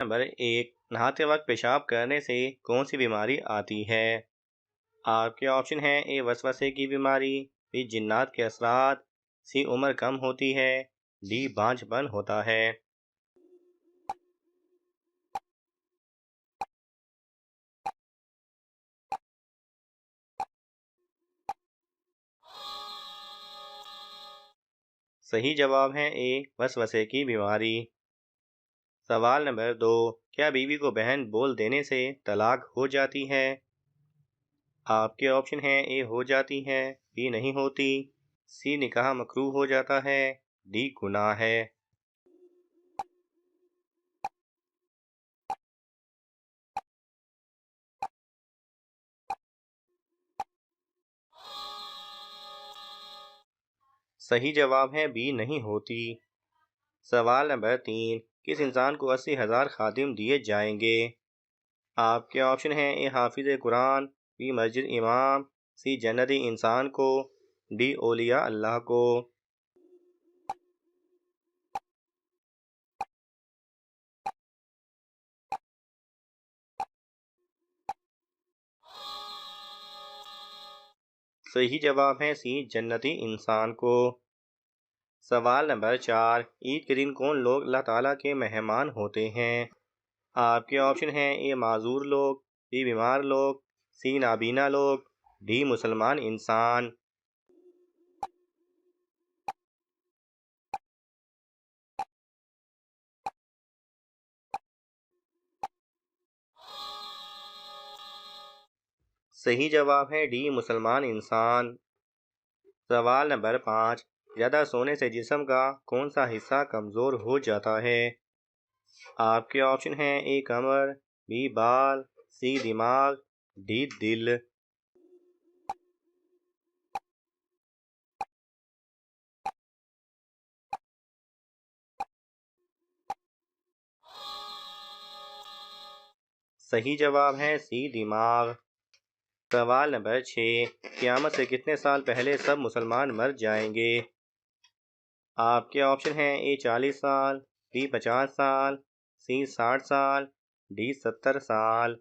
Number 1 نہاتے وقت پیشاب کرنے سے کون سی بیماری آتی ہے؟ آپ کے آپشن ہیں: اے وسوسے کی بیماری، بی جنات کے اثرات، سی عمر کم ہوتی ہے، ڈی بانجھ پن ہوتا ہے۔ صحیح جواب ہے اے وسوسے کی بیماری۔ سوال نمبر 2 کیا بیوی کو بہن بول دینے سے طلاق ہو جاتی ہے؟ آپ کے آپشن ہیں: اے ہو جاتی ہے، بی نہیں ہوتی، سی نکاح مکروہ ہو جاتا ہے، ڈی گناہ ہے۔ صحیح جواب ہے بی نہیں ہوتی۔ سوال نمبر 3 کس انسان کو 80,000 خادم دیے جائیں گے؟ آپ کے آپشن ہیں: اے حافظ قرآن، بی مسجد امام، سی جنتی انسان کو، ڈی اولیاء اللہ کو۔ صحیح جواب ہے سی جنتی انسان کو۔ سوال نمبر 4 عید کے دن کون لوگ اللہ تعالیٰ کے مہمان ہوتے ہیں؟ آپ کے آپشن ہیں: اے معذور لوگ، بی بیمار لوگ، سی نابینا لوگ، ڈی مسلمان انسان۔ صحیح جواب ہے ڈی مسلمان انسان۔ سوال نمبر 5 زیادہ سونے سے جسم کا کون سا حصہ کمزور ہو جاتا ہے؟ آپ کے آپشن ہیں: اے کمر، بی بال، سی دماغ، ڈی دل۔ صحیح جواب ہے سی دماغ۔ سوال نمبر 6 قیامت سے کتنے سال پہلے سب مسلمان مر جائیں گے؟ آپ کے آپشن ہیں: اے 40 سال، بی 50 سال، سی 60 سال، ڈی 70 سال۔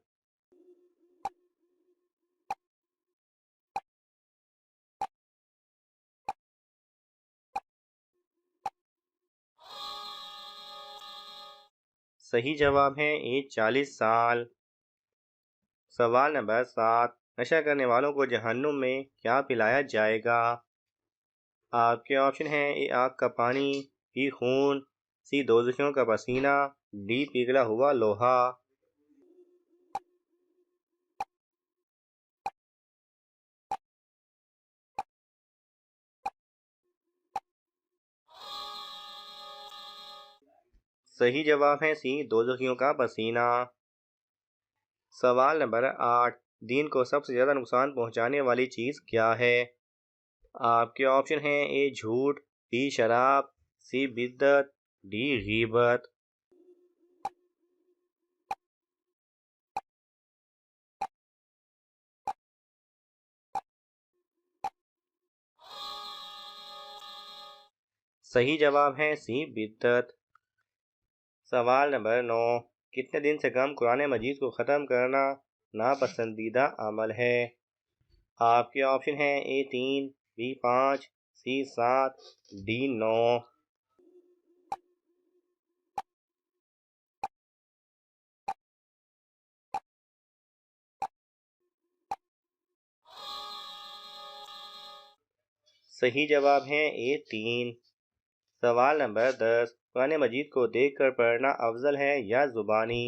صحیح جواب ہے اے 40 سال۔ سوال نمبر 7 نشہ کرنے والوں کو جہنم میں کیا پلایا جائے گا؟ آپ کے آپشن ہیں: اے آگ کا پانی، بی خون، سی دوزخیوں کا پسینہ، ڈی پگھلا ہوا لوہا۔ صحیح جواب ہے سی دوزخیوں کا پسینہ۔ سوال نمبر 8 دین کو سب سے زیادہ نقصان پہنچانے والی چیز کیا ہے؟ آپ کے آپشن ہیں: اے جھوٹ، بی شراب، سی بدعت، ڈی غیبت۔ صحیح جواب ہے سی بدعت۔ سوال نمبر 9 کتنے دن سے کم قرآن مجید کو ختم کرنا ناپسندیدہ عمل ہے؟ آپ کے آپشن ہیں: اے 3، بی 5، سی 7، ڈی 9۔ صحیح جواب ہے اے 3۔ سوال نمبر 10 قرآن مجید کو دیکھ کر پڑھنا افضل ہے یا زبانی؟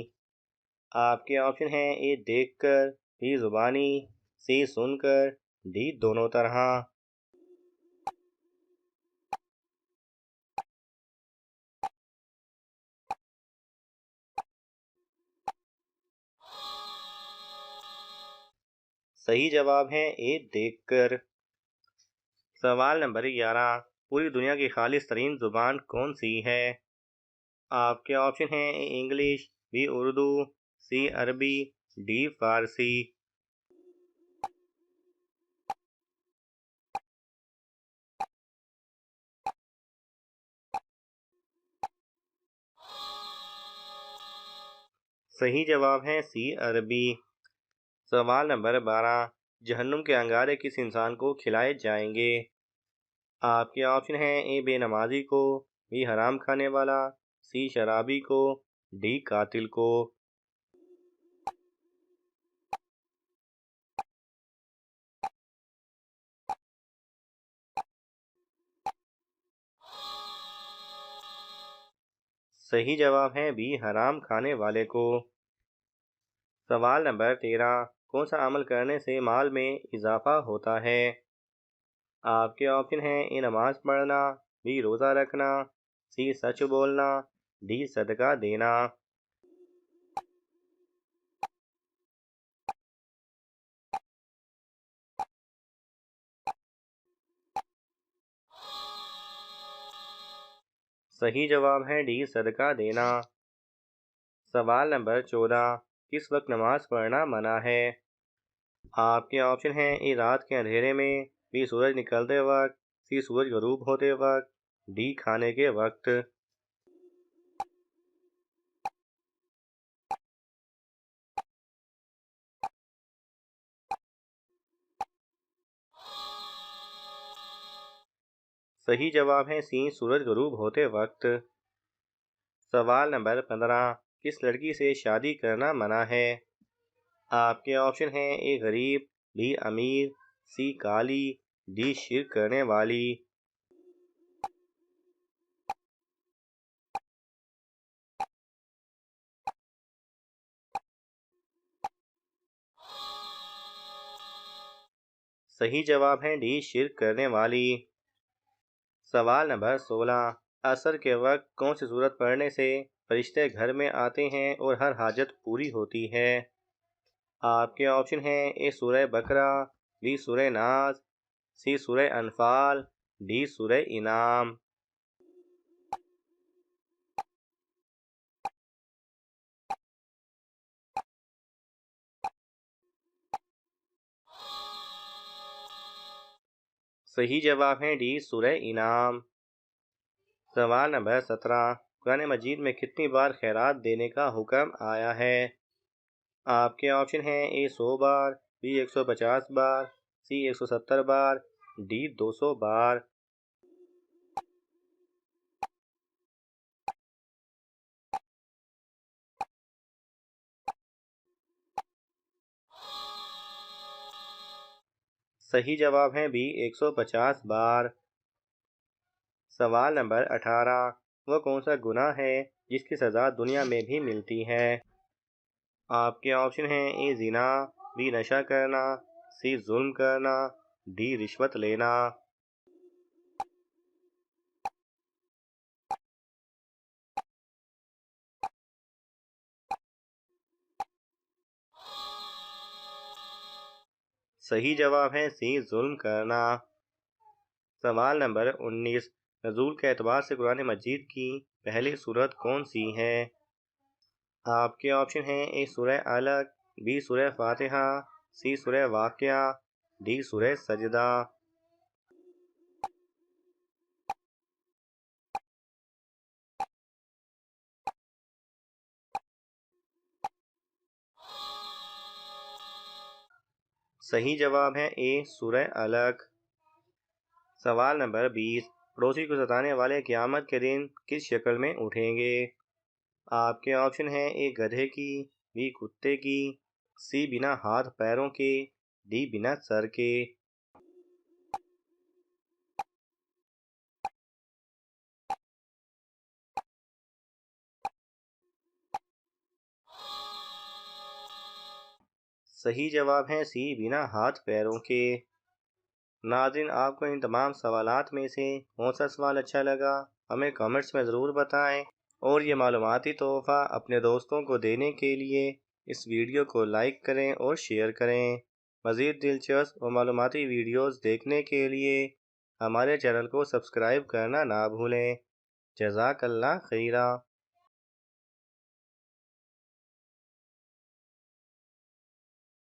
آپ کے آپشن ہیں: اے دیکھ کر، بی زبانی، سی سن کر، ڈی دونوں طرح۔ صحیح جواب ہے اے دیکھ کر۔ سوال نمبر 11 پوری دنیا کی خالص ترین زبان کون سی ہے؟ آپ کے آپشن ہیں: اے انگلش، بی اردو، سی عربی، ڈی فارسی۔ صحیح جواب ہے سی عربی۔ سوال نمبر 12، جہنم کے انگارے کس انسان کو کھلائے جائیں گے؟ آپ کے آپشن ہیں اے بے نمازی کو، بی حرام کھانے والا، سی شرابی کو، ڈی قاتل کو۔ صحیح جواب ہے بی حرام کھانے والے کو۔ سوال نمبر 13، کون سا عمل کرنے سے مال میں اضافہ ہوتا ہے؟ آپ کے آپشن ہیں اے نماز پڑھنا، بی روزہ رکھنا، سی سچ بولنا، ڈی صدقہ دینا۔ صحیح جواب ہے ڈی صدقہ دینا۔ سوال نمبر 14، کس وقت نماز پڑھنا منع ہے؟ آپ کے آپشن ہیں اے رات کے اندھیرے میں، بی سورج نکلتے وقت، سی سورج غروب ہوتے وقت، ڈی کھانے کے وقت۔ صحیح جواب ہے سی سورج غروب ہوتے وقت۔ سوال نمبر 15، کس لڑکی سے شادی کرنا منع ہے؟ آپ کے آپشن ہیں اے غریب، be Amir, C Kali, D شرک کرنے والی۔ صحیح جواب ہے ڈی شرک کرنے والی۔ سوال نمبر 16، عصر کے وقت کون سی سورت پڑھنے سے فرشتے گھر میں آتے ہیں اور ہر حاجت پوری ہوتی ہے؟ آپ کے آپشن ہیں اے سورہ بقرہ، بی سورہ ناز، سی سورہ انفال، ڈی سورہ انعام۔ صحیح جواب ہے ڈی سورہ انعام۔ سوال نمبر 17، قرآن مجید میں کتنی بار خیرات دینے کا حکم آیا ہے؟ آپ کے آپشن ہیں اے 100 بار، be 150 bar, C 170 bar, D 200 بار۔ صحیح جواب ہے بی 150 بار۔ سوال نمبر 18، وہ کون سا گناہ ہے جس کی سزا دنیا میں بھی ملتی ہے؟ آپ کے آپشن ہیں اے زنا، بی نشہ کرنا، سی ظلم کرنا، ڈی رشوت لینا۔ صحیح جواب ہے سی ظلم کرنا۔ سوال نمبر 19، نزول کے اعتبار سے قرآن مجید کی پہلی سورت کون سی ہے؟ آپ کے آپشن ہیں اے سورہ علق، بی سورہ فاتحہ، سی سورہ واقعہ، ڈی سورہ سجدہ۔ صحیح جواب ہے اے سورہ علق۔ سوال نمبر 20، پڑوسی کو ستانے والے قیامت کے دن کس شکل میں اٹھیں گے؟ آپ کے آپشن ہیں اے گدھے کی، بی کتے کی، سی بنا ہاتھ پیروں کے، ڈی بنا سر کے۔ صحیح جواب ہے سی بنا ہاتھ پیروں کے۔ ناظرین، آپ کو ان تمام سوالات میں سے کون سا سوال اچھا لگا ہمیں کامنٹس میں ضرور بتائیں، اور یہ معلوماتی تحفہ اپنے دوستوں کو دینے کے لیے اس ویڈیو کو لائک کریں اور شیئر کریں۔ مزید دلچسپ اور معلوماتی ویڈیوز دیکھنے کے لیے ہمارے چینل کو سبسکرائب کرنا نہ بھولیں۔ جزاک اللہ خیرہ۔